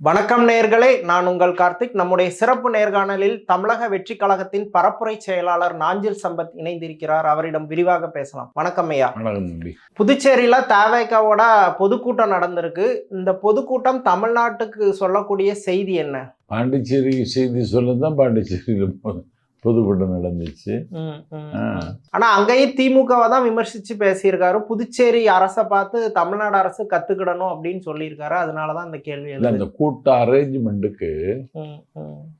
வணக்கம் நேயர்களே, நான் உங்கள் கார்த்திக். நம்முடைய சிறப்பு நேர்காணலில் தமிழக வெற்றி கழகத்தின் பரப்புரை செயலாளர் நாஞ்சில் சம்பத் இணைந்திருக்கிறார். அவரிடம் விரிவாக பேசலாம். வணக்கம் ஐயா. புதுச்சேரியில தவேகாவோட பொதுக்கூட்டம் நடந்திருக்கு. இந்த பொதுக்கூட்டம் தமிழ்நாட்டுக்கு சொல்லக்கூடிய செய்தி என்ன? பாண்டிச்சேரி செய்தி சொல்லதான் பாண்டிச்சேரியில் பொதுக்கூட்டம் நடந்துச்சு. ஆனா அங்கேயும் திமுகவை தான் விமர்சிச்சு பேசியிருக்காரு. புதுச்சேரி அரசை பார்த்து தமிழ்நாடு அரசு கத்துக்கிடணும் அப்படின்னு சொல்லியிருக்காரு. அதனாலதான் இந்த கேள்வி. அந்த கூட்ட அரேஞ்ச்மெண்ட்டுக்கு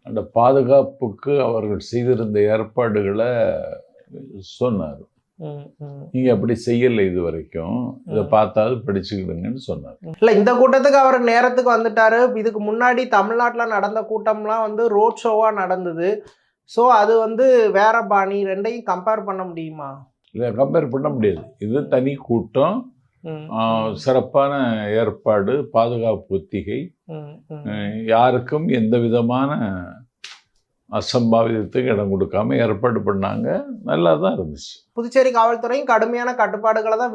அந்த பாதுகாப்புக்கு அவர்கள் செய்திருந்த ஏற்பாடுகளை சொன்னார். நீங்க அப்படி செய்யல, இது வரைக்கும் இதை பார்த்தாவது படிச்சுக்கிடுங்கன்னு சொன்னார். இல்ல, இந்த கூட்டத்துக்கு அவர் நேரத்துக்கு வந்துட்டாரு. இதுக்கு முன்னாடி தமிழ்நாட்டுல நடந்த கூட்டம்லாம் வந்து ரோட் ஷோவா நடந்தது. ஸோ அது வந்து வேற பாணி. ரெண்டையும் கம்பேர் பண்ண முடியுமா? இல்லை, கம்பேர் பண்ண முடியாது. இது தனி கூட்டம், சிறப்பான ஏற்பாடு, பாதுகாப்பு ஒத்திகை, யாருக்கும் எந்த விதமான அசம்பாவிதத்துக்கு இடம் கொடுக்காம ஏற்பாடு பண்ணாங்க. நல்லா தான் இருந்துச்சு. புதுச்சேரி காவல்துறையும் கடுமையான கட்டுப்பாடுகளை தான்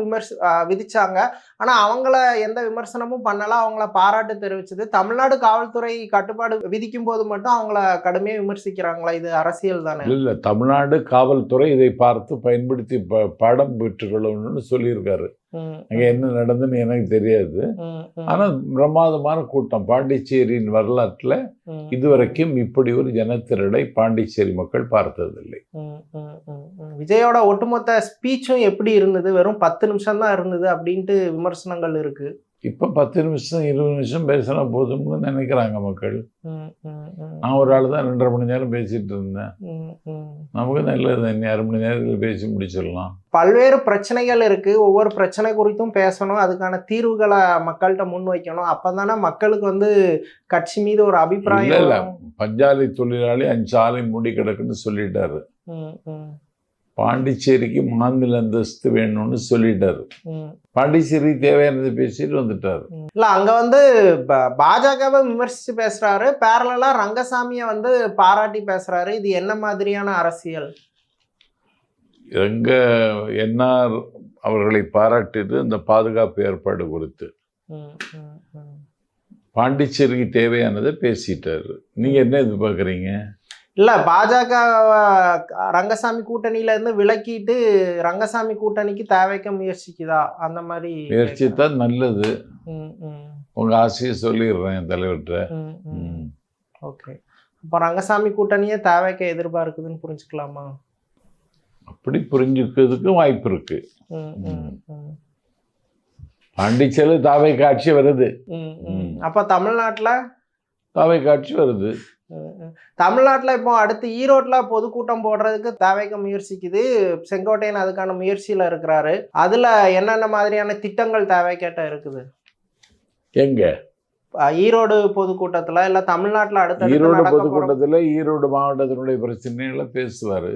விதிச்சாங்க. ஆனா அவங்கள எந்த விமர்சனமும் பண்ணல, அவங்கள பாராட்டு தெரிவிச்சது. தமிழ்நாடு காவல்துறை கட்டுப்பாடு விதிக்கும் போது மட்டும் அவங்கள கடுமையாக விமர்சிக்கிறாங்களா? இது அரசியல் தானே? இல்லை, தமிழ்நாடு காவல்துறை இதை பார்த்து பயன்படுத்தி பாடம் பெற்றுக்கொள்ளணும்னு சொல்லியிருக்காரு. அங்க என்ன நடந்துன்னு எனக்கு தெரியாது. ஆனா பிரமாதமான கூட்டம். பாண்டிச்சேரியின் வரலாற்றுல இதுவரைக்கும் இப்படி ஒரு ஜனத்திரடை பாண்டிச்சேரி மக்கள் பார்த்ததில்லை. விஜயோட ஒட்டுமொத்த ஸ்பீச்சும் எப்படி இருந்தது? வெறும் 10 நிமிஷம் தான் இருந்தது அப்படின்ட்டு விமர்சனங்கள் இருக்கு. இப்ப 10 நிமிஷம் 20 நிமிஷம் பேசினா போதும்னு நினைக்கிறாங்க மக்கள். நான் ஒரு ஆள் தான் 2.5 மணி நேரம் பேசிட்டு இருந்தேன். நமக்கு நல்லது, 2 மணி நேரத்தில் பேசி முடிச்சிடலாம். பல்வேறு பிரச்சனைகள் இருக்கு. ஒவ்வொரு பிரச்சனை குறித்தும் பேசணும், அதுக்கான தீர்வுகளை மக்கள்கிட்ட முன் வைக்கணும். அப்பதானே மக்களுக்கு வந்து கட்சி மீது ஒரு அபிப்பிராயம். இல்ல, பஞ்சாலை தொழிலாளி 5 ஆலை மூடி கிடக்குன்னு சொல்லிட்டாரு. பாண்டிச்சேரிக்கு மாநில அந்தஸ்து வேணும்னு சொல்லிட்டாரு. பாண்டிச்சேரி தேவையானது பேசிட்டு வந்துட்டாரு. இல்ல, அங்க வந்து பாஜகவை விமர்சிச்சு பேசுறாரு, பேரலா ரங்கசாமியை வந்து பாராட்டி பேசுறாரு. இது என்ன மாதிரியான அரசியல்? எங்க என்ஆர் அவர்களை பாராட்டியது இந்த பாதுகாப்பு ஏற்பாடு குறித்து. பாண்டிச்சேரிக்கு தேவையானதை பேசிட்டாரு. நீங்க என்ன எதிர்பார்க்குறீங்க? இல்ல, பாஜக ரங்கசாமி கூட்டணியில இருந்து விலக்கிட்டு ரங்கசாமி கூட்டணிக்கு தேவைக்க முயற்சிக்குதா? அந்த மாதிரி முயற்சித்தான் நல்லது. உங்க ஆசையை சொல்லிடுறேன் தலைவர்கிட்ட. ஓகே, அப்ப ரங்கசாமி கூட்டணியே தேவைக்க எதிர்பார்க்குதுன்னு புரிஞ்சுக்கலாமா? அப்படி புரிஞ்சுக்கிறதுக்கு வாய்ப்பு இருக்கு. பாண்டிச்சேரி தாவை காட்சி வருது. அப்ப தமிழ்நாட்டுல தாவை காட்சி வருது. தமிழ்நாட்டில் இப்போ அடுத்து ஈரோட்டில் பொதுக்கூட்டம் போடுறதுக்கு தேவைக்க முயற்சிக்குது. செங்கோட்டையன் அதுக்கான முயற்சியில் இருக்கிறாரு. அதில் என்னென்ன மாதிரியான திட்டங்கள் தேவைக்கேட்ட இருக்குது? எங்க ஈரோடு பொதுக்கூட்டத்தில் இல்லை தமிழ்நாட்டில் அடுத்த ஈரோடு பொதுக்கூட்டத்தில் ஈரோடு மாவட்டத்தினுடைய பிரச்சனைகளை பேசுவார்.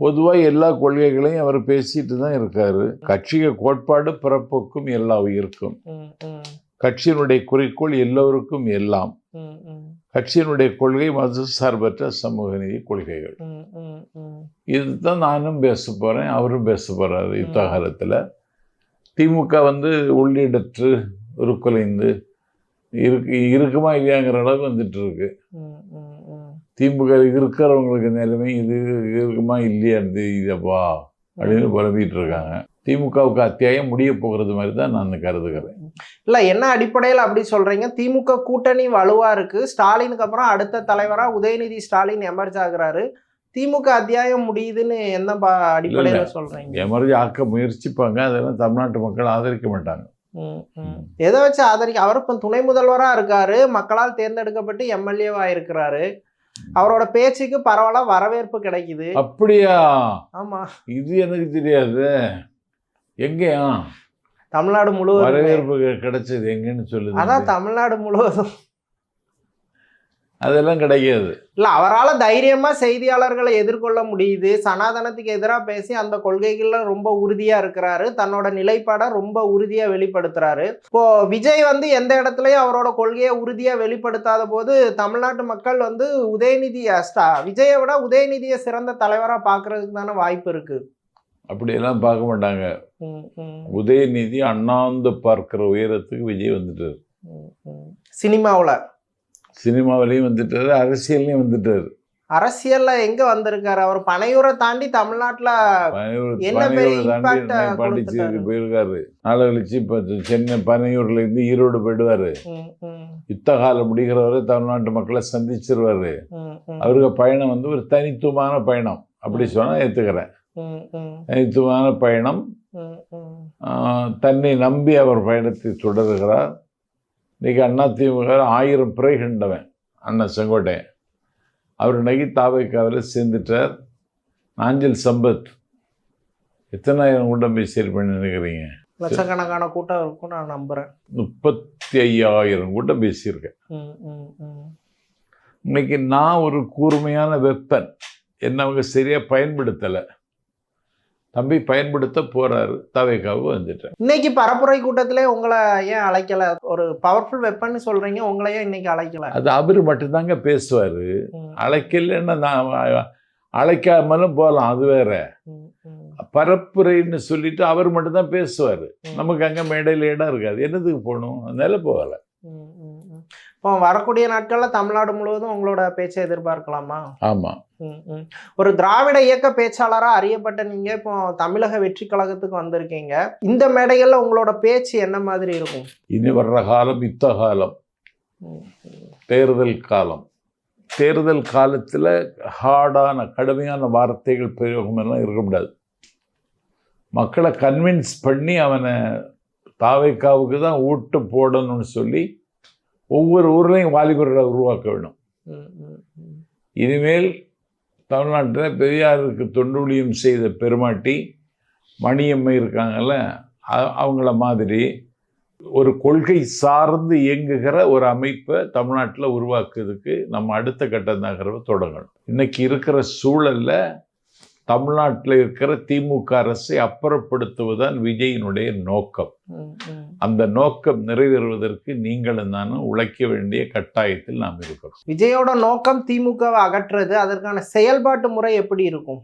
பொதுவாக எல்லா கொள்கைகளையும் அவர் பேசிட்டு தான் இருக்காரு. கட்சிய கோட்பாடு பிறப்புக்கும் எல்லா உயிருக்கும். கட்சியினுடைய குறிக்கோள் எல்லோருக்கும் எல்லாம். கட்சியினுடைய கொள்கை மத சார்பற்ற சமூக நீதி கொள்கைகள். இதுதான் நானும் பேச போறேன், அவரும் பேச போறாரு. யுத்தகாலத்தில் திமுக வந்து உள்ளிடற்று உருக்குலைந்து இருக்குமா இல்லையாங்கிற அளவுக்கு வந்துட்டு இருக்கு. திமுக இருக்கிறவங்களுக்கு நிலைமை இது இருக்குமா இல்லையா இதுப்பா அப்படின்னு புலம்பிட்டு இருக்காங்க. திமுகவுக்கு அத்தியாயம் முடிய போகிறது மாதிரி தான் நான் கருதுகிறேன். இல்லை, என்ன அடிப்படையில் அப்படி சொல்றீங்க? திமுக கூட்டணி வலுவா இருக்கு. ஸ்டாலினுக்கு அப்புறம் அடுத்த தலைவரா உதயநிதி ஸ்டாலின் எமர்ஜ் ஆகுறாரு. திமுக அத்தியாயம் முடியுதுன்னு என்ன அடிப்படையில சொல்றீங்க? எமர்ஜ் ஆக்க முயற்சிப்பாங்க. அதெல்லாம் தமிழ்நாட்டு மக்கள் ஆதரிக்க மாட்டாங்க. எதை வச்சு ஆதரிக்க? அவர் இப்போ துணை முதல்வரா இருக்காரு, மக்களால் தேர்ந்தெடுக்கப்பட்டு எம்எல்ஏவா இருக்கிறாரு. அவரோட பேச்சுக்கு பரவாயில்ல வரவேற்பு கிடைக்குது. அப்படியா? ஆமா, இது எனக்கு தெரியாது. எங்கேயா? தமிழ்நாடு முழுவதும் வரவேற்பு கிடைச்சது எங்கன்னு சொல்லுது. அதான் தமிழ்நாடு முழுவதும் அதெல்லாம் கிடைக்காது. இல்ல, அவரால் தைரியமா செய்தியாளர்களை எதிர்கொள்ள முடியுது. சனாதனத்துக்கு எதிராக பேசி அந்த கொள்கைகள்ல ரொம்ப உறுதியா இருக்கிறாரு. தன்னோட நிலைப்பாட ரொம்ப உறுதியா வெளிப்படுத்துறாரு. இப்போ விஜய் வந்து எந்த இடத்துலயும் அவரோட கொள்கையை உறுதியா வெளிப்படுத்தாத போது தமிழ்நாட்டு மக்கள் வந்து விஜயை விட உதயநிதியை சிறந்த தலைவரா பாக்குறதுக்கு தானே வாய்ப்பு இருக்கு. அப்படியெல்லாம் பார்க்க மாட்டாங்க. உதயநிதி அண்ணாந்து பார்க்கிற உயரத்துக்கு விஜய் வந்துட்டார். சினிமாவிலையும் வந்துட்டாரு, அரசியல்லையும் வந்துட்டாரு. அரசியல்ல எங்க வந்திருக்காரு அவர்? பனையூரை தாண்டி தமிழ்நாட்டுல என்ன பெரிய இம்பாக்ட் பாண்டிச்சேரி போயிருக்காரு. நாளை கழிச்சு இப்ப சென்னை பனையூர்ல இருந்து ஈரோடு போயிடுவாரு. யுத்த காலம் முடிகிற வரை தமிழ்நாட்டு மக்களை சந்திச்சிருவாரு. அவருக்கு பயணம் வந்து ஒரு தனித்துவமான பயணம், அப்படி சொன்னா ஏத்துக்கிறேன். தனித்துவமான பயணம். தன்னை நம்பி அவர் பயணத்தை தொடர்கிறார். இன்னைக்கு அதிமுக 1000 பிறை கண்டவன் அண்ணன் செங்கோட்டையன். அவர் இன்னைக்கு தாவேக்காவில் சேர்ந்துட்டார். நாஞ்சில் சம்பத் எத்தனாயிரம் கூட்டம் போய் சரி பண்ணி நினைக்கிறீங்க? லட்சக்கணக்கான கூட்டம் இருக்கும் நான் நம்புறேன். 35,000 கூட்டம் பேசியிருக்கேன். இன்னைக்கு நான் ஒரு கூர்மையான வெப்பன், என்ன அவங்க சரியா பயன்படுத்தலை. தம்பி பயன்படுத்த போறாரு, தாவேக்காவுக்கு வந்துட்டேன். இன்னைக்கு பரப்புரை கூட்டத்திலே உங்களை ஏன் அழைக்கல? ஒரு பவர்ஃபுல் வெப்பன் சொல்றீங்க, உங்களை ஏன் இன்னைக்கு அழைக்கல? அது அவரு மட்டும்தாங்க பேசுவாரு. அழைக்கலன்னா நான் அழைக்காமலும் போகலாம், அது வேற. பரப்புரைன்னு சொல்லிட்டு அவர் மட்டும்தான் பேசுவாரு. நமக்கு அங்க மேடையில் இடம் இருக்காது, என்னதுக்கு போகணும்? அதனால போகல. இப்போ வரக்கூடிய நாட்கள்ல தமிழ்நாடு முழுவதும் உங்களோட பேச்சை எதிர்பார்க்கலாமா? ஆமா. ஒரு திராவிட இயக்க பேச்சாளராக அறியப்பட்ட நீங்க இப்போ தமிழக வெற்றி கழகத்துக்கு வந்திருக்கீங்க. இந்த மேடைகள்ல உங்களோட பேச்சு என்ன மாதிரி இருக்கும்? இனி வர்ற காலம் யுத்த காலம், தேர்தல் காலம். தேர்தல் காலத்துல ஹார்டான கடுமையான வார்த்தைகள் பிரயோகம் எல்லாம் இருக்க முடியாது. மக்களை கன்வின்ஸ் பண்ணி அவனை தாவேக்காவுக்கு தான் ஓட்டு போடணும்னு சொல்லி ஒவ்வொரு ஊர்லையும் வாலிபர்களை உருவாக்க வேணும். இனிமேல் தமிழ்நாட்டில் பெரியாருக்கு தொண்டுழியம் செய்த பெருமாட்டி மணியம்மை இருக்காங்கல்ல, அவங்கள மாதிரி ஒரு கொள்கை சார்ந்து இயங்குகிற ஒரு அமைப்பை தமிழ்நாட்டில் உருவாக்குறதுக்கு நம்ம அடுத்த கட்ட நகர்வை தொடங்கணும். இன்னைக்கு இருக்கிற சூழல்ல தமிழ்நாட்டில் இருக்கிற திமுக அரசை அப்புறப்படுத்துவதுதான் விஜயினுடைய நோக்கம். அந்த நோக்கம் நிறைவேறுவதற்கு நீங்களும் நானும் உழைக்க வேண்டிய கட்டாயத்தில் நாம் இருக்கிறோம். விஜயோட நோக்கம் திமுகவை அகற்றுறது. அதற்கான செயல்பாட்டு முறை எப்படி இருக்கும்?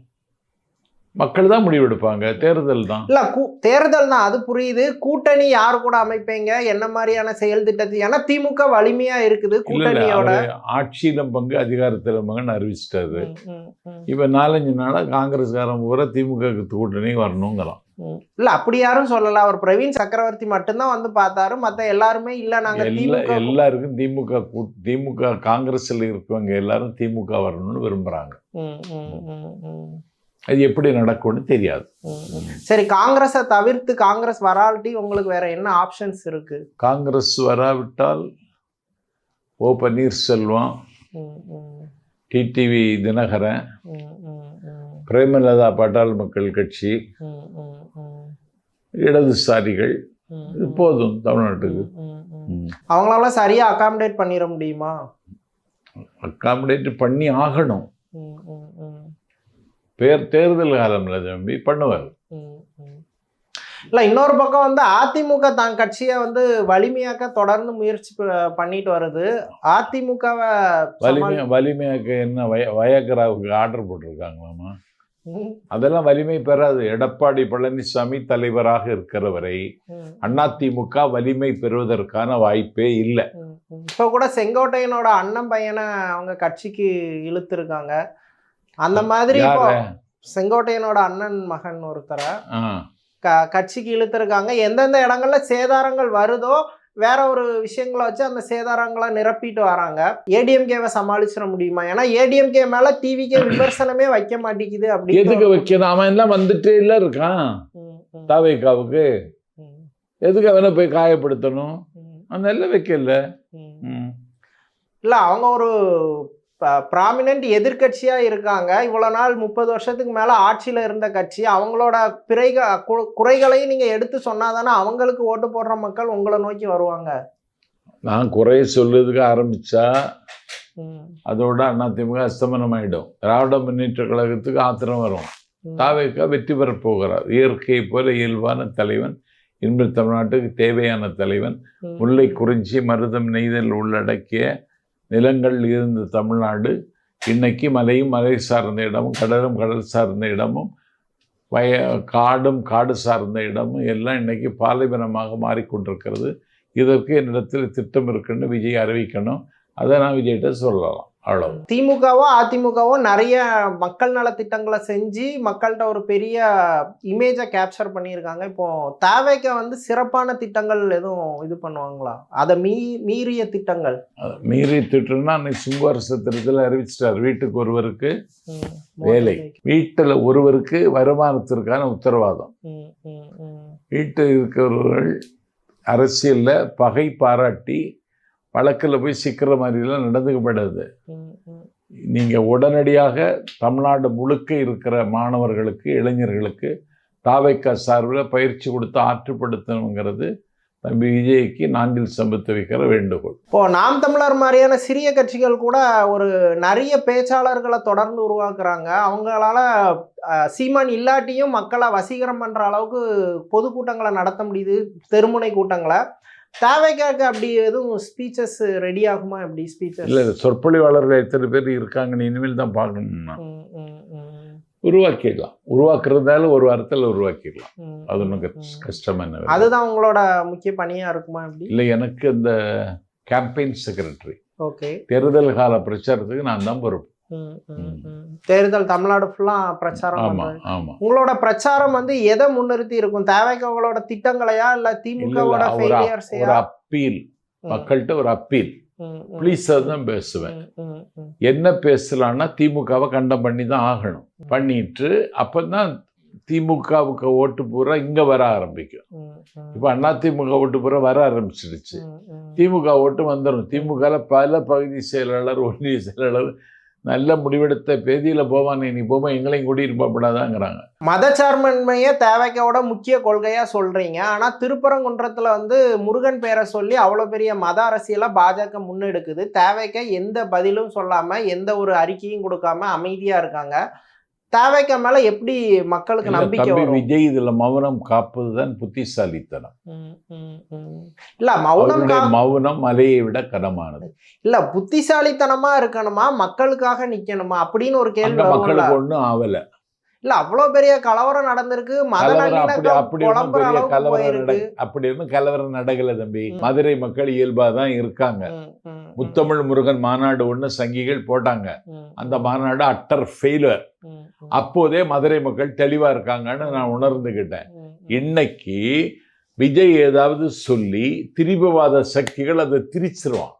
மக்கள் தான் முடிவெடுப்பாங்க. தேர்தல் தான். இல்ல தேர்தல் தான், அது புரியுது. கூட்டணி யாரு கூட அமைப்பீங்க, என்ன மாதிரியான செயல் திட்டத்தை? ஏன்னா திமுக வலிமையா இருக்குது கூட்டணியோட. ஆட்சியிலும் பங்கு அதிகாரத்திலும் பங்குன்னு அறிவிச்சிட்டாரு. இப்ப 4-5 நாளா காங்கிரஸ்காரன் பூரா திமுக கூட்டணி வரணுங்கிறான். இல்ல அப்படி யாரும் சொல்லல. அவர் பிரவீன் சக்கரவர்த்தி மட்டும்தான் வந்து பார்த்தாரு, மத்த எல்லாருமே இல்ல நாங்க எல்லாருக்கும் திமுக காங்கிரஸ்ல இருக்கவங்க எல்லாரும் திமுக வரணும்னு விரும்புறாங்க. அது எப்படி நடக்கும்னு தெரியாது. சரி, காங்கிரஸை தவிர்த்து காங்கிரஸ் வராட்டி உங்களுக்கு வேற என்ன ஆப்ஷன்ஸ் இருக்கு? காங்கிரஸ் வராவிட்டால் ஓ பன்னீர்செல்வம், டிடிவி தினகரன், பிரேமலதா பாட்டாளி மக்கள் கட்சி, இடதுசாரிகள், இது போதும் தமிழ்நாட்டுக்கு. அவங்களால சரியா அகாமடேட் பண்ணிட முடியுமா? அகாமடேட் பண்ணி ஆகணும். தேர்தல் காலம்ல தம்பி பண்ணுவார். இல்ல இன்னொரு பக்கம் வந்து அதிமுக தான் கட்சியை வந்து வலிமையாக்க தொடர்ந்து முயற்சி பண்ணிட்டு வருது. அதிமுகவை வலிமையாக்க என்ன வயக்கராவுக்கு ஆர்டர் போட்டிருக்காங்களாமா? அதெல்லாம் வலிமை பெறாது. எடப்பாடி பழனிசாமி தலைவராக இருக்கிற வரை அதிமுக வலிமை பெறுவதற்கான வாய்ப்பே இல்லை. இப்ப கூட செங்கோட்டையனோட அண்ணன் பையனை அவங்க கட்சிக்கு இழுத்துருக்காங்க. அந்த மாதிரி செங்கோட்டையனோட அண்ணன் மகன் ஒருத்தரை கட்சிக்கு இழுத்துருக்காங்க. எந்தெந்த இடங்கள்ல சேதாரங்கள் வருதோ வேற ஒரு விஷயங்களை வச்சு அந்த சேதாரங்களை நிரப்பிட்டு வராங்க. ஏடிஎம்கேவை சமாளிச்சிட முடியுமா? ஏன்னா ஏடிஎம்கே மேல டிவிக்கே விமர்சனமே வைக்க மாட்டேங்குது. அப்படி எதுக்கு வைக்கணும்? அவன் எல்லாம் வந்துட்டு இல்ல இருக்கான் தாவேக்காவுக்கு. எதுக்கு அவனை போய் காயப்படுத்தணும்? அவன் எல்லாம் வைக்கல. இல்ல அவங்க ஒரு ப்ராமினன்ட் எதிர்கட்சியா இருக்காங்க. இவ்வளவு நாள் 30 வருஷத்துக்கு மேல ஆட்சியில இருந்த கட்சி. அவங்களோட குறைகளையும் நீங்க எடுத்து சொன்னாதானே அவங்களுக்கு ஓட்டு போடுற மக்கள் உங்களை நோக்கி வருவாங்க. நான் குறைய சொல்றதுக்கு ஆரம்பிச்சா அதோட அதிமுக அஸ்தமனம் ஆயிடும். திராவிட முன்னேற்ற கழகத்துக்கு ஆத்திரம் வரும். தாவேக்கா வெற்றி பெற போகிறார். இயற்கை போல இயல்பான தலைவன், இன்ப தமிழ்நாட்டுக்கு தேவையான தலைவன். முல்லை குறிஞ்சி மருதம் நெய்தல் உள்ளடக்கிய நிலங்கள் இருந்த தமிழ்நாடு இன்னைக்கு மலையும் மலை சார்ந்த இடமும் கடலும் கடல் சார்ந்த இடமும் காடும் காடு சார்ந்த இடமும் எல்லாம் இன்னைக்கு பாலைவனமாக மாறிக்கொண்டிருக்கிறது. இதற்கு என்னிடத்தில் திட்டம் இருக்குன்னு விஜய் அறிவிக்கணும். அதை நான் விஜய்கிட்ட சொல்லலாம். அவ்வளவு. திமுகவோ அதிமுகவோ நிறைய மக்கள் நல திட்டங்களை செஞ்சு மக்கள்கிட்ட ஒரு பெரிய இமேஜை கேப்சர் பண்ணியிருக்காங்க. இப்போ தாவேக வந்து சிறப்பான திட்டங்கள் எதுவும் இது பண்ணுவாங்களா? அதை மீறிய திட்டங்கள் மீறி திட்டம்னா அன்னைக்கு சுங்குவார சத்திரத்தில் அறிவிச்சிட்டார், வீட்டுக்கு ஒருவருக்கு வேலை, வீட்டில் ஒருவருக்கு வருமானத்திற்கான உத்தரவாதம். வீட்டில் இருக்கிறவர்கள் அரசியலில் பகை பாராட்டி வழக்கில் போய் சிக்கிற மாதிரிலாம் நடந்துக்கப்படாது. நீங்கள் உடனடியாக தமிழ்நாடு முழுக்க இருக்கிற மாணவர்களுக்கு, இளைஞர்களுக்கு தாவேகா சார்பில் பயிற்சி கொடுத்து ஆற்றுப்படுத்தணுங்கிறது தம்பி விஜய்க்கு நாஞ்சில் சம்பத்து வைக்கிற வேண்டுகோள். இப்போ நாம் தமிழர் மாதிரியான சிறிய கட்சிகள் கூட ஒரு நிறைய பேச்சாளர்களை தொடர்ந்து உருவாக்குறாங்க. அவங்களால சீமான் இல்லாட்டியும் மக்களை வசீகரம் பண்ற அளவுக்கு பொதுக்கூட்டங்களை நடத்த முடியுது, தெருமுனை கூட்டங்களை. தாவேகாக்கு அப்படி எதுவும் ஸ்பீச்சஸ் ரெடி ஆகுமா? எப்படி ஸ்பீச்சஸ்? இல்லை, சொற்பொழிவாளர்கள் எத்தனை பேர் இருக்காங்கன்னு இனிமேல் தான் பார்க்கணும்னா உருவாக்கிடலாம். உருவாக்குறதால ஒரு வாரத்தில் உருவாக்கிடலாம். அது ஒன்றும் கஷ்டம் என்ன. அதுதான் உங்களோட முக்கிய பணியா இருக்குமா? எப்படி? இல்லை, எனக்கு இந்த கேம்பெயின் செக்ரட்டரி, ஓகே, தேர்தல் கால பிரச்சாரத்துக்கு நான் தான் பொறுப்பு. தேர்தல் தமிழ்நாடு ஃபுல்லா பிரச்சாரம். ஆமா ஆமா. உங்களோட பிரச்சாரம் வந்து எதை முன்னிறுத்தி இருக்கும்? தேவைக்கவங்களோட திட்டங்களையா இல்ல திமுகவோட ஃபெயிலியர்ஸையா? ஒரு அப்பீல், மக்கள்கிட்ட ஒரு அப்பீல், ப்ளீஸ் அதுதான் பேசுவேன். என்ன பேசலான்னா திமுகவை கண்டம் பண்ணி தான் ஆகணும். பண்ணிட்டு அப்பதான் திமுகவுக்கு ஓட்டு பூரா இங்க வர ஆரம்பிக்கும். இப்ப அண்ணா திமுக ஓட்டு பூரா வர ஆரம்பிச்சிடுச்சு. திமுக ஓட்டு வந்துடும். திமுக பல பகுதி செயலாளர், ஒன்றிய செயலாளர் நல்ல முடிவெடுத்த பேதியில போவானே, நீ போமா எங்களையும் கூட்டியிருப்பாப்படாதாங்கிறாங்க. மதச்சார்பின்மையை தேவைக்கோட முக்கிய கொள்கையா சொல்றீங்க. ஆனா திருப்பரங்குன்றத்துல வந்து முருகன் பேரை சொல்லி அவ்வளவு பெரிய மத அரசியலை பாஜக முன்னெடுக்குது. தேவைக்க எந்த பதிலும் சொல்லாம எந்த ஒரு அறிக்கையும் கொடுக்காம அமைதியா இருக்காங்க. தேவைக்க மேல எப்படி மக்களுக்கு நம்பிக்கை வரும்? விஜய் இதுல மௌனம் காப்பதுதான் புத்திசாலித்தனம். இல்ல, மௌனம் மலையை விட கனமானது. இல்ல, புத்திசாலித்தனமா இருக்கணுமா, மக்களுக்காக நிக்கணுமா அப்படின்னு ஒரு கேள்வி. மக்களுக்கு ஒண்ணும் ஆவல. இல்ல, அவ்வளவு பெரிய கலவரம் நடந்திருக்கு, அப்படி கலவரம் நடக்கல தம்பி. மதுரை மக்கள் இயல்பாதான் இருக்காங்க. முத்தமிழ் முருகன் மாநாடு ஒண்ணு சங்கிகள் போட்டாங்க. அந்த மாநாடு அட்டர் ஃபெயிலியர். அப்போதே மதுரை மக்கள் தெளிவா இருக்காங்கன்னு நான் உணர்ந்துகிட்டேன். இன்னைக்கு விஜய் ஏதாவது சொல்லி திரிபுவாத சக்திகள் அதை திரிச்சிருவான்.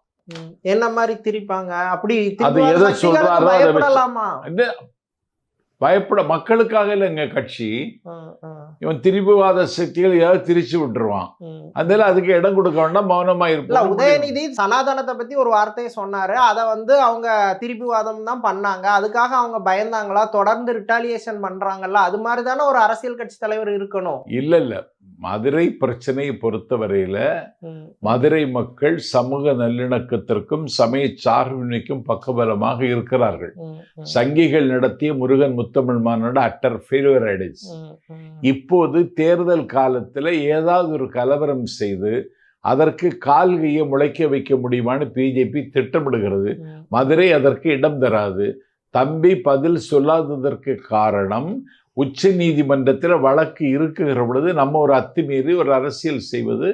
என்ன மாதிரி திரிப்பாங்க? அப்படி அது எதை சொல்றாரோ பயப்படலாமா? பயப்பட மக்களுக்காக இல்லைங்க கட்சி. இவன் திரிபுவாத சக்திகள் ஏதாவது திரிச்சு விட்டுருவான். அதனால அதுக்கு இடம் கொடுக்க வேண்டாம், மௌனமா இருப்பான். உதயநிதி சனாதனத்தை பத்தி ஒரு வார்த்தையை சொன்னாரு. அதை வந்து அவங்க திரிபுவாதம் தான் பண்ணாங்க. அதுக்காக அவங்க பயந்தாங்களா? தொடர்ந்து ரிட்டாலியேஷன் பண்றாங்கல்ல, அது மாதிரி தானே ஒரு அரசியல் கட்சி தலைவர் இருக்கணும். இல்ல, மதுரை பிரச்சனையை பொறுத்தவரையில மதுரை மக்கள் சமூக நல்லிணக்கத்திற்கும் சமய சார்பின்மைக்கும் பக்கபலமாக இருக்கிறார்கள். சங்கிகள் நடத்திய முருகன் முத்தமிழ் மாநாடு அட்டர் ஃபெயிலியர் ஆயிடுச்சு. இப்போது தேர்தல் காலத்துல ஏதாவது ஒரு கலவரம் செய்து அதற்கு கால்கையை முளைக்க வைக்க முடியுமான்னு பிஜேபி திட்டமிடுகிறது. மதுரை அதற்கு இடம் தராது. தம்பி பதில் சொல்லாததற்கு காரணம், உச்ச நீதிமன்றத்தில் வழக்கு இருக்குகிற பொழுது நம்ம ஒரு அத்துமீறி ஒரு அரசியல் செய்வது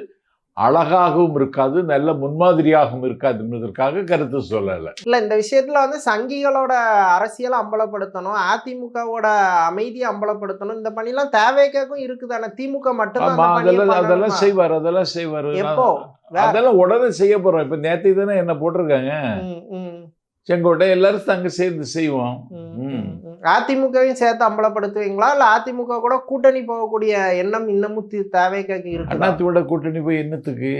அழகாகவும் இருக்காது, நல்ல முன்மாதிரியாகவும் இருக்காது என்பதற்காக கருத்து சொல்லலை. இல்ல, இந்த விஷயத்துல வந்து சங்கிகளோட அரசியலை அம்பலப்படுத்தணும், அதிமுகவோட அமைதியை அம்பலப்படுத்தணும். இந்த பணிலாம் தேவைக்கும் இருக்குதானே? திமுக மட்டும் அதெல்லாம் செய்வார். அதெல்லாம் உடனே செய்ய போறோம். இப்ப நேற்று தானே என்ன போட்டிருக்காங்க செங்கோட்டை, எல்லாரும் தங்க சேர்ந்து செய்வோம். அதிமுகவையும் சேர்த்து அம்பலப்படுத்துவீங்களா? இல்ல அதிமுக கூட கூட்டணி போகக்கூடிய எண்ணம் இன்னமும் தேவைக்கு இருக்கு? அதிமுக கூட்டணி போய் என்னத்துக்கு?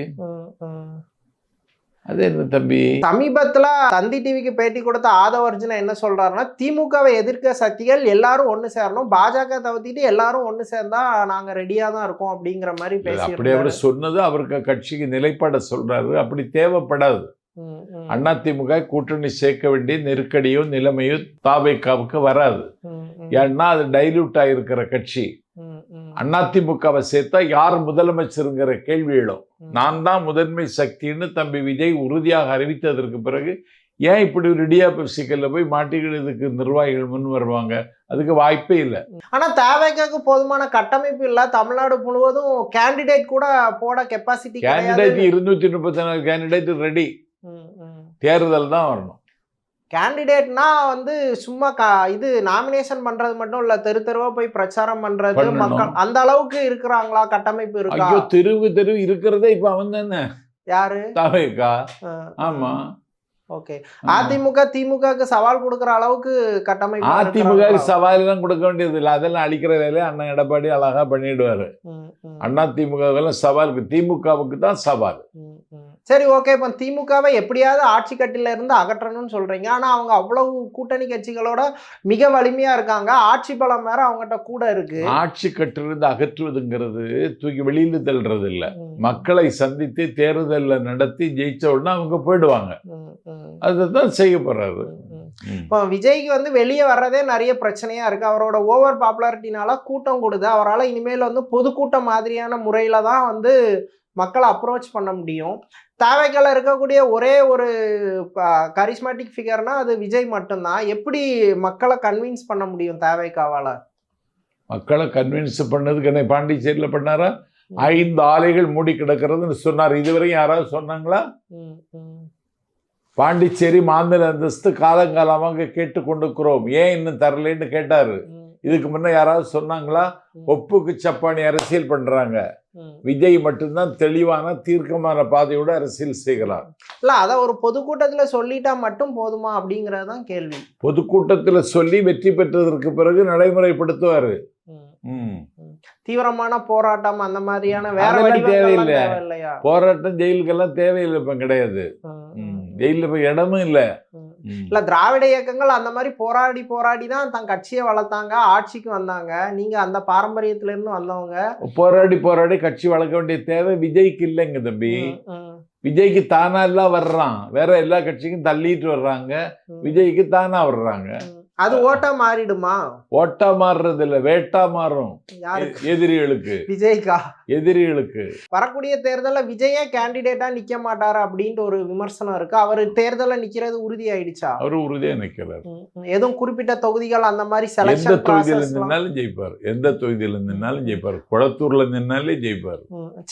அது என்ன தம்பி? சமீபத்துல தந்தி டிவிக்கு பேட்டி கொடுத்த ஆதவ அர்ஜுனா என்ன சொல்றாருன்னா, திமுகவை எதிர்க்க சக்திகள் எல்லாரும் ஒண்ணு சேரணும், பாஜக தவிர்த்திட்டு எல்லாரும் ஒண்ணு சேர்ந்தா நாங்க ரெடியா தான் இருக்கோம் அப்படிங்கிற மாதிரி பேசி. அப்படி அவர் சொன்னது அவருக்கு கட்சிக்கு நிலைப்பாட சொல்றாரு. அப்படி தேவைப்படாது. அதிமுக கூட்டணி சேர்க்க வேண்டிய நெருக்கடியோ நிலைமையோ தாவேகாவுக்கு வராது. ஏன்னா அது டைல்யூட் ஆயிருக்கிற கட்சி. அதிமுகவை சேர்த்தா யார் முதலமைச்சருங்கிற கேள்வி எழும். நான் தான் முதன்மை சக்தின்னு தம்பி விஜய் உறுதியாக அறிவித்ததற்கு பிறகு ஏன் இப்படி ஒரு இடியாப்ப சிக்கல்ல போய் மாட்டிக்கிறதுக்கு நிர்வாகிகள் முன் வருவாங்க? அதுக்கு வாய்ப்பே இல்லை. ஆனா தேவைக்காக போதுமான கட்டமைப்பு இல்ல. தமிழ்நாடு முழுவதும் கேண்டிடேட் கூட போட கெப்பாசிட்டி கேண்டிடேட் 234 கேண்டிடேட் ரெடி. தேர்தல் தான் வரணும். கேண்டிடேட்னா வந்து சும்மா இது நாமினேஷன் பண்றது மட்டும் இல்ல, தெரு தெருவா போய் பிரச்சாரம் பண்றது, மக்கள் அந்த அளவுக்கு இருக்கிறாங்களா? கட்டமைப்பு இருக்கா? ஐயோ, தெருவு இருக்கிறதே இப்ப அவன் தானே. யாரு? தாவேக்கா. ஆமா. ஓகே. அதிமுக திமுகவுக்கு சவால் கொடுக்கிற அளவுக்கு கட்டமைப்பு. அதிமுக சவால் எல்லாம் கொடுக்க வேண்டியது இல்லை. அதெல்லாம் அழிக்கிற வேலையை அண்ணன் எடப்பாடி அழகா பண்ணிடுவாரு. அண்ணா திமுக சவாலுக்கு, திமுகவுக்கு தான் சவால். சரி, ஓகே. இப்போ திமுகவை எப்படியாவது ஆட்சி கட்டில இருந்து அகற்றணும்னு சொல்றீங்க. ஆனா அவங்க அவ்வளவு கூட்டணி கட்சிகளோட மிக வலிமையா இருக்காங்க. ஆட்சி பலம் வேற அவங்ககிட்ட கூட இருக்கு. ஆட்சி கட்டிலிருந்து அகற்றுவதுங்கிறது தூக்கி வெளியில தள்ளுறது இல்ல. மக்களை சந்தித்து தேர்தல்ல நடத்தி ஜெயிச்ச உடனே அவங்க போயிடுவாங்க. அதுதான் செய்ய போறாரு. இப்போ விஜய்க்கு வந்து வெளியே வர்றதே நிறைய பிரச்சனையா இருக்கு. அவரோட ஓவர் பாப்புலாரிட்டினால கூட்டம் கூடுது. அவரால் இனிமேல் வந்து பொதுக்கூட்டம் மாதிரியான முறையில தான் வந்து மக்களை அப்ரோச் பண்ண முடியும். தேவைக்கால இருக்கக்கூடிய ஒரே ஒரு கரிஸ்மேட்டிக் ஃபிகர்னா அது விஜய் மட்டும்தான். எப்படி மக்களை கன்வின்ஸ் பண்ண முடியும் தேவைக்காவால? மக்களை கன்வின்ஸ் பண்ணதுக்கு என்ன பாண்டிச்சேரியில் பண்ணாரா? 5 ஆலைகள் மூடி கிடக்கிறதுன்னு சொன்னார். இதுவரையும் யாராவது சொன்னாங்களா? பாண்டிச்சேரி மாநில அந்தஸ்து காலங்காலமாக கேட்டு கொண்டிருக்கிறோம், ஏன் இன்னும் தரலன்னு கேட்டாரு. இதுக்கு முன்ன யாராவது சொன்னாங்களா? ஒப்புக்கு சப்பானி அரசியல் பண்றாங்க. விஜய் மட்டும்தான் தெளிவான தீர்க்கமான பாதையோட அரசியல் செய்கிறார். இல்ல, அத ஒரு பொதுக்கூட்டத்துல சொல்லிட்டா மட்டும் போதுமா அப்படிங்கறதுதான் கேள்வி. பொதுக்கூட்டத்துல சொல்லி வெற்றி பெற்றதற்கு பிறகு நடைமுறைப்படுத்துவாரு. தீவிரமான போராட்டம் அந்த மாதிரியான வேற தேவையில்லையா? போராட்டம் ஜெயிலுக்கெல்லாம் தேவையில்லை. இப்ப கிடையாது. ஜெயில போய் இடமும் இல்ல. இல்ல, திராவிட இயக்கங்கள் அந்த மாதிரி போராடி தான் தன் கட்சியை வளர்த்தாங்க, ஆட்சிக்கு வந்தாங்க. நீங்க அந்த பாரம்பரியத்துல இருந்து வந்தவங்க. போராடி கட்சி வளர்க்க வேண்டிய தேவை விஜய்க்கு இல்லைங்க தம்பி. விஜய்க்கு தானா எல்லாம் வர்றான். வேற எல்லா கட்சிக்கும் தள்ளிட்டு வர்றாங்க, விஜய்க்கு தானா வர்றாங்க. அது ஓட்டா மாறிடுமா? ஓட்டா மாறுறது இல்ல, வேட்டா மாறும். எதிரிகளுக்கு. விஜய்க்கா? எதிரிகளுக்கு. வரக்கூடிய தேர்தல விஜயே கேண்டிடேட்டா நிக்க மாட்டாரு அப்படின்ற ஒரு விமர்சனம் இருக்கு. அவரு தேர்தல நிக்கிறது உறுதி ஆயிடுச்சா? அவரு உறுதியா நிக்கிறார். எதுவும் குறிப்பிட்ட தொகுதிகள் அந்த மாதிரி செலக்ஷன் எந்த தொகுதியில நின்னாலும் ஜெயிப்பார். எந்த தொகுதியில நின்னாலும் ஜெயிப்பார். குளத்தூர்ல நின்னாலே ஜெயிப்பார்.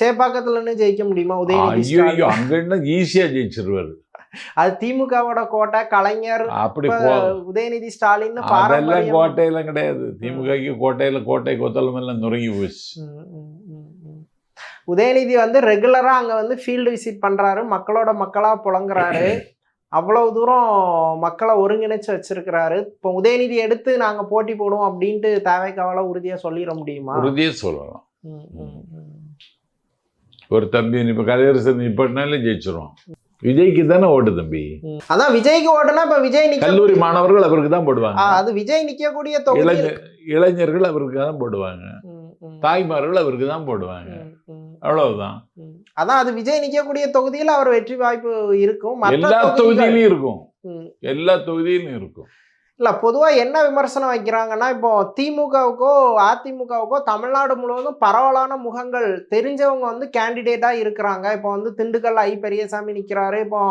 சேப்பாக்கத்துல நின்னு ஜெயிக்க முடியுமா உதயநிதி? ஐயோ, அங்க ஈஸியா ஜெயிச்சிருவாரு. அது திமுகவோட கோட்டை. கலைஞர், அப்படி உதயநிதி ஸ்டாலின் அதெல்லாம் கோட்டையில கிடையாது. திமுக கோட்டை கொத்தளம் எல்லாம் நுறங்கி போச்சு. உதயநிதி வந்து ரெகுலரா அங்க வந்து ஃபீல்டு விசிட் பண்றாரு, மக்களா புலங்குறாரு. அவ்வளவு தூரம் மக்களை ஒருங்கிணைச்சு வச்சிருக்கிறாரு. இப்போ உதயநிதி எடுத்து நாங்க போட்டி போடுவோம் அப்படின்ட்டு தேவைக்காவால உறுதியா சொல்லிட முடியுமா? உறுதியா சொல்லலாம். ஒரு தம்பி இப்ப கலையரசன் இப்பனாலே ஜெயிச்சிரும். விஜய்க்கு தானே ஓட்டு தம்பி. அதான் விஜய்க்கு ஓட்டுனா இப்ப விஜய் கல்லூரி மாணவர்கள் அவருக்கு தான் போடுவாங்க. அது விஜய் நிக்கக்கூடிய தொகுதி. இளைஞர்கள் அவருக்கு தான் போடுவாங்க. தாய்மார்கள் அவருக்கு தான் போடுவாங்க. அவ்வளவுதான். அதான் அது விஜய் நிக்கக்கூடிய தொகுதியில் அவர் வெற்றி வாய்ப்பு இருக்கும். எல்லா தொகுதியிலும் இருக்கும். எல்லா தொகுதியிலும் இருக்கும். இல்லை, பொதுவாக என்ன விமர்சனம் வைக்கிறாங்கன்னா, இப்போ திமுகவுக்கோ அதிமுகவுக்கோ தமிழ்நாடு முழுவதும் பரவலான முகங்கள் தெரிஞ்சவங்க வந்து கேண்டிடேட்டாக இருக்கிறாங்க. இப்போ வந்து திண்டுக்கல் ஐ பெரியசாமி நிற்கிறாரு. இப்போ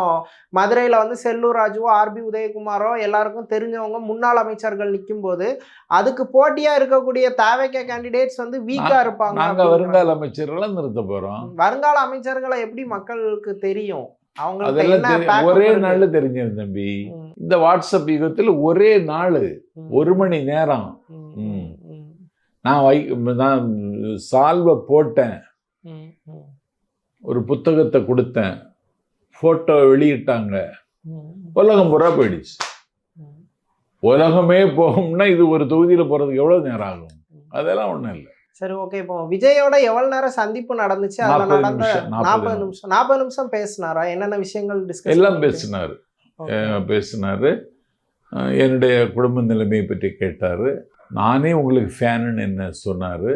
மதுரையில் வந்து செல்லூர் ராஜுவோ ஆர்பி உதயகுமாரோ எல்லாருக்கும் தெரிஞ்சவங்க முன்னாள் அமைச்சர்கள் நிற்கும் போது அதுக்கு போட்டியாக இருக்கக்கூடிய தேவைக்க கேண்டிடேட்ஸ் வந்து வீக்காக இருப்பாங்க. நாங்கள் வருங்கால அமைச்சர்களை நிறுத்த போகிறோம். வருங்கால அமைச்சர்களை எப்படி மக்களுக்கு தெரியும்? ஒரே நாள்ல தெரிஞ்சது தம்பி. இந்த வாட்ஸ்அப் யுகத்தில் ஒரே நாள் 1 மணி நேரம் நான் சால்வை போட்டேன், ஒரு புத்தகத்தை கொடுத்தேன், போட்டோ வெளியிட்டாங்க, உலகம் பூரா போயிடுச்சு. உலகமே போகும்னா இது ஒரு தொகுதியில போறதுக்கு எவ்வளவு நேரம் ஆகும்? அதெல்லாம் ஒண்ணும் இல்லை. சரி, ஓகே. இப்போ விஜயோட எவ்வளவு நேரம் சந்திப்பு நடந்துச்சு? அதுல நடந்த 40 நிமிஷம் பேசினாரா? என்னென்ன விஷயங்கள் டிஸ்கஸ்? எல்லாம் பேசினாரு. என்னுடைய குடும்ப நிலைமையை பற்றி கேட்டாரு. நானே உங்களுக்கு ஃபேனுன்னு என்ன சொன்னாரு.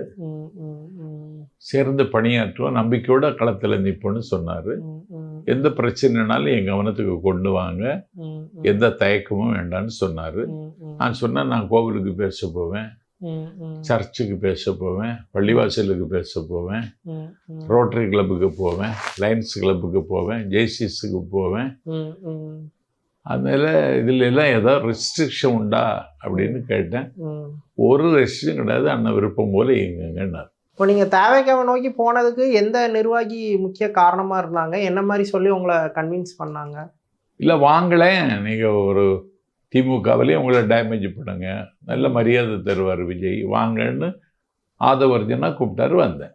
சேர்ந்து பணியாற்றுவோம், நம்பிக்கையோட களத்தில் நிற்போன்னு சொன்னாரு. எந்த பிரச்சனைனாலும் என் கவனத்துக்கு கொண்டு வாங்க, எந்த தயக்கமும் வேண்டான்னு சொன்னாரு. நான் சொன்னேன், நான் கோவிலுக்கு பேச போவேன், சர்ச்சுக்கு பேச போவேன், பள்ளிவாசலுக்கு பேச போவேன், ரோட்டரி கிளப்புக்கு போவேன், லயன்ஸ் கிளப்புக்கு போவேன், ஜேசிஸுக்கு போவேன். அதனால இதுல எல்லாம் ஏதாவது ரெஸ்ட்ரிக்ஷன் உண்டா அப்படின்னு கேட்டேன். ஒரு ரெஸ்ட்ரிக்ஷன் கிடையாது, அண்ணன் விருப்பம் போல இயங்குங்கன்னார். இப்போ நீங்கள் தாவேக்காவை நோக்கி போனதுக்கு எந்த நிர்வாகி முக்கிய காரணமாக இருந்தாங்க? என்ன மாதிரி சொல்லி உங்களை கன்வின்ஸ் பண்ணாங்க? இல்லை வாங்களேன், நீங்கள் ஒரு திமுகவிலேயே உங்களை டேமேஜ் பண்ணுங்க, நல்ல மரியாதை தருவார் விஜய், வாங்கன்னு ஆதவர்ஜனா கூப்பிட்டாரு, வந்தேன்.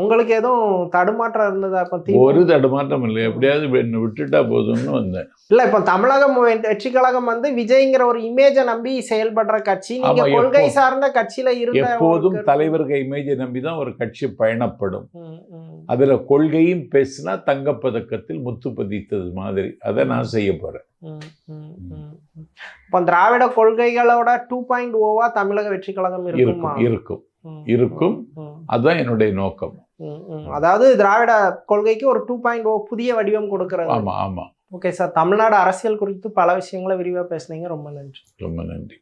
உங்களுக்கு எதுவும் தடுமாற்றம் இருந்ததா? இப்போ ஒரு தடுமாற்றம் இல்லை, எப்படியாவது என்னை விட்டுட்டா போதும்னு வந்தேன். இல்ல இப்போ தமிழகம் வெற்றி கழகம் வந்து விஜய்ங்கிற ஒரு இமேஜை நம்பி செயல்படுற கட்சி. நீங்க கொள்கை சார்ந்த கட்சியில இருந்த எப்போதும் தலைவர்கள் இமேஜை நம்பி தான் ஒரு கட்சி பயணப்படும். அதுல கொள்கையும் பேசினா தங்கப்பதக்கத்தில் முத்து பதித்தது மாதிரி அதை நான் செய்ய போறேன். இப்போ திராவிட கொள்கைகளோட 2.0வா தமிழக வெற்றி கழகம் இருக்கும். அதுதான் என்னுடைய நோக்கம். அதாவது திராவிட கொள்கைக்கு ஒரு 2.0 புதிய வடிவம் கொடுக்கிறது. ஆமா ஆமா. ஓகே சார், தமிழ்நாடு அரசியல் குறித்து பல விஷயங்களை விரிவாக பேசுனீங்க. ரொம்ப நன்றி. ரொம்ப நன்றி.